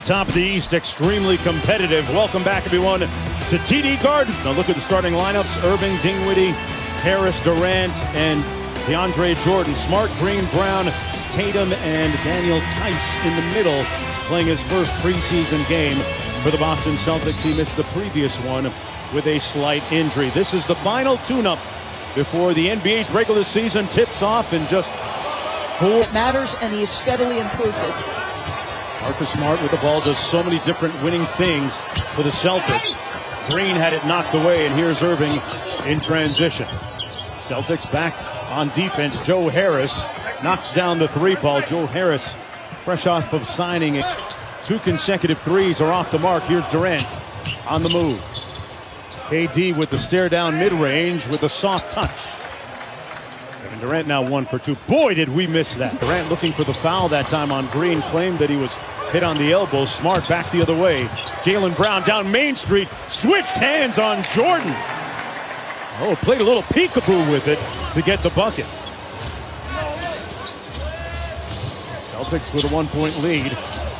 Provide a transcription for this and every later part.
Top of the East, extremely competitive. Welcome back, everyone, to TD Garden. Now look at the starting lineups. Irving, Dinwiddie, Harris, Durant, and DeAndre Jordan. Smart, Green, Brown, Tatum, and Daniel Tice in the middle, playing his first preseason game for the Boston Celtics. He missed the previous one with a slight injury. This is the final tune-up before the NBA's regular season tips off in just 4. It matters, and he has steadily improved it. Marcus Smart with the ball does so many different winning things for the Celtics. Green had it knocked away, and here's Irving in transition. Celtics back on defense. Joe Harris knocks down the 3-ball. Joe Harris, fresh off of signing 2 consecutive threes, are off the mark. Here's Durant on the move. KD with the stare down mid-range with a soft touch. And Durant now 1 for 2. Boy, did we miss that. Durant looking for the foul that time on Green, claimed that he was hit on the elbow. Smart back the other way. Jaylen Brown down Main Street. Swift hands on Jordan. Oh, played a little peekaboo with it to get the bucket. Celtics with a 1-point lead.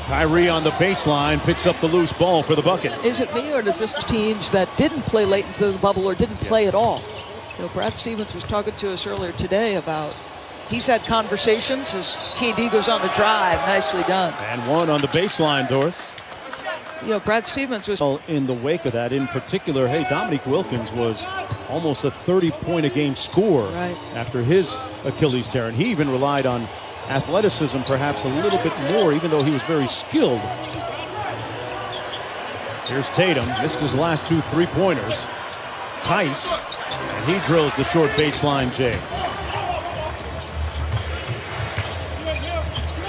Kyrie on the baseline picks up the loose ball for the bucket. Is it me, or does this teams that didn't play late into the bubble or didn't play at all? You know, Brad Stevens was talking to us earlier today about he's had conversations as KD goes on the drive. Nicely done. And 1 on the baseline, Doris. You know, Brad Stevens was in the wake of that. In particular, hey, Dominique Wilkins was almost a 30-point-a-game scorer after his Achilles tear. And he even relied on athleticism perhaps a little bit more, even though he was very skilled. Here's Tatum. Missed his last 2 3-pointers. Tice. And he drills the short baseline J.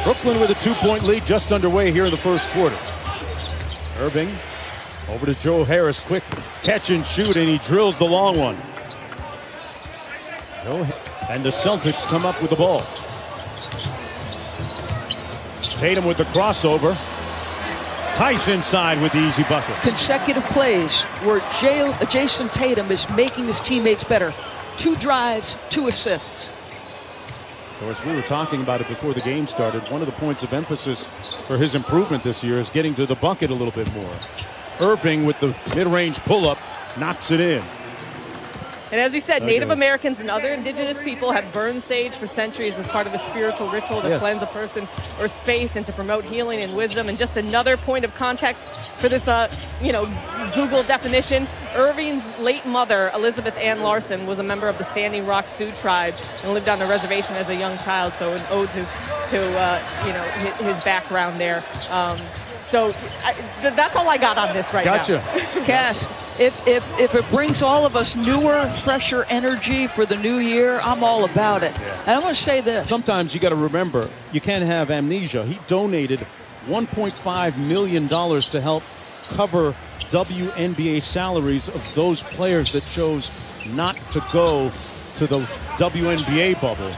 Brooklyn with a 2-point lead just underway here in the first quarter. Irving over to Joe Harris, quick catch and shoot, and he drills the long one. And the Celtics come up with the ball. Tatum with the crossover. Tice inside with the easy bucket. Consecutive plays where Jason Tatum is making his teammates better. 2 drives, 2 assists. Of course, we were talking about it before the game started. One of the points of emphasis for his improvement this year is getting to the bucket a little bit more. Irving with the mid-range pull-up knocks it in. And as you said, Native Americans and other indigenous people have burned sage for centuries as part of a spiritual ritual to cleanse a person or space and to promote healing and wisdom. And just another point of context for this, Google definition, Irving's late mother, Elizabeth Ann Larson, was a member of the Standing Rock Sioux tribe and lived on the reservation as a young child. So an ode to his background there. So that's all I got on this right now. Gotcha. Cass, if it brings all of us newer, fresher energy for the new year, I'm all about it. Yeah. And I want to say this. Sometimes you got to remember, you can't have amnesia. He donated $1.5 million to help cover WNBA salaries of those players that chose not to go to the WNBA bubble,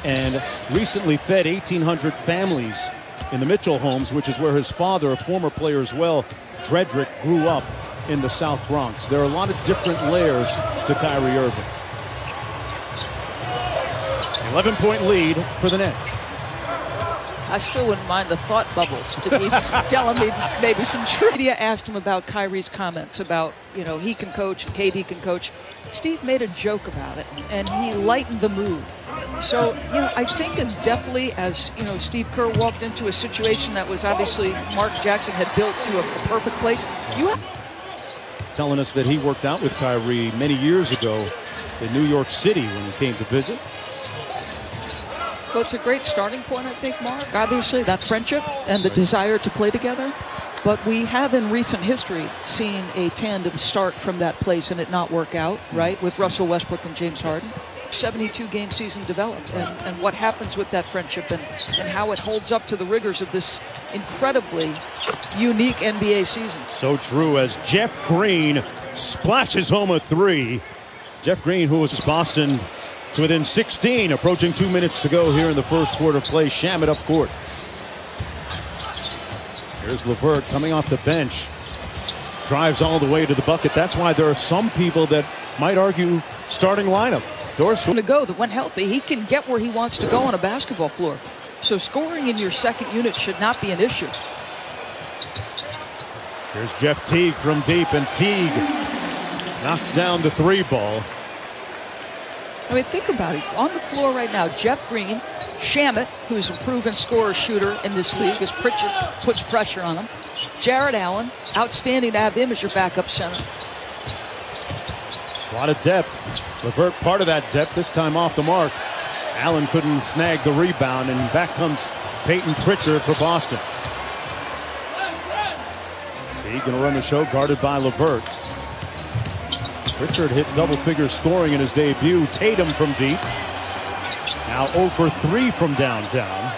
and recently fed 1,800 families in the Mitchell homes, which is where his father, a former player as well, Dredrick, grew up in the South Bronx. There are a lot of different layers to Kyrie Irving. 11-point lead for the Nets. I still wouldn't mind the thought bubbles to be telling me maybe some truth. Media asked him about Kyrie's comments about, he can coach and KD can coach. Steve made a joke about it, and he lightened the mood. So, I think as definitely as, Steve Kerr walked into a situation that was obviously Mark Jackson had built to a perfect place. Telling us that he worked out with Kyrie many years ago in New York City when he came to visit. Well, it's a great starting point, I think, Mark. Obviously, that friendship and the desire to play together. But we have in recent history seen a tandem start from that place and it not work out, right, with Russell Westbrook and James Harden. 72-game season developed, and what happens with that friendship and how it holds up to the rigors of this incredibly unique NBA season. So true, as Jeff Green splashes home a 3. Jeff Green, who was Boston to within 16, approaching 2 minutes to go here in the first quarter play. Shamet up court. Here's LeVert coming off the bench. Drives all the way to the bucket. That's why there are some people that might argue starting lineup. Doris to go that when healthy, he can get where he wants to go on a basketball floor. So scoring in your second unit should not be an issue. Here's Jeff Teague from deep, and Teague knocks down the 3 ball. I mean, think about it. On the floor right now, Jeff Green, Shamet, who's a proven scorer shooter in this league, as Pritchard puts pressure on him. Jared Allen, outstanding to have him as your backup center. A lot of depth. LeVert part of that depth, this time off the mark. Allen couldn't snag the rebound, and back comes Peyton Pritchard for Boston. He's going to run the show, guarded by LeVert. Pritchard hit double-figure scoring in his debut. Tatum from deep. Now 0 for 3 from downtown.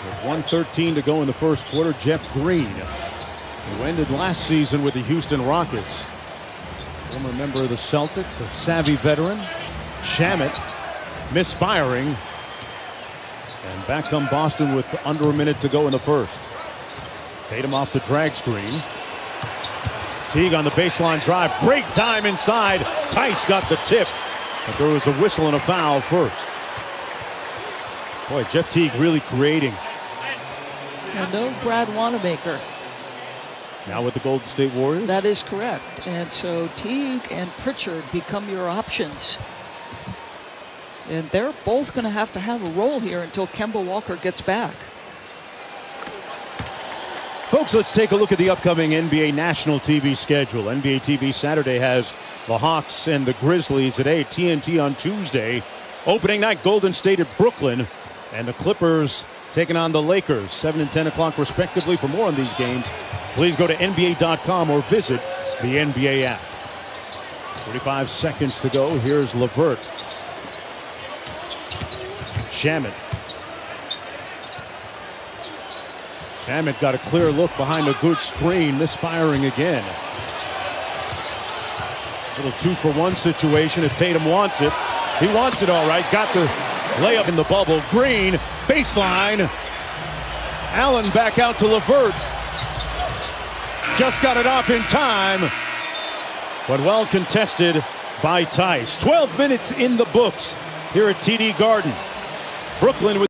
With 1:13 to go in the first quarter, Jeff Green, who ended last season with the Houston Rockets. Former member of the Celtics, a savvy veteran. Shamet misfiring. And back come Boston with under a minute to go in the first. Tatum off the drag screen. Teague on the baseline drive. Great time inside. Tice got the tip. But there was a whistle and a foul first. Boy, Jeff Teague really creating. And no Brad Wanamaker. Now with the Golden State Warriors? That is correct. And so Teague and Pritchard become your options. And they're both going to have a role here until Kemba Walker gets back. Folks, let's take a look at the upcoming NBA national TV schedule. NBA TV Saturday has the Hawks and the Grizzlies at 8. TNT on Tuesday. Opening night, Golden State at Brooklyn. And the Clippers taking on the Lakers, 7 and 10 o'clock respectively. For more on these games, please go to NBA.com or visit the NBA app. 45 seconds to go. Here's LeVert. Shamet. Shamet got a clear look behind a good screen, misfiring again. Little 2-for-1 situation if Tatum wants it. He wants it all right. Got the layup in the bubble. Green, baseline. Allen back out to LeVert. Just got it off in time, but well contested by Tice. 12 minutes in the books here at TD Garden. Brooklyn with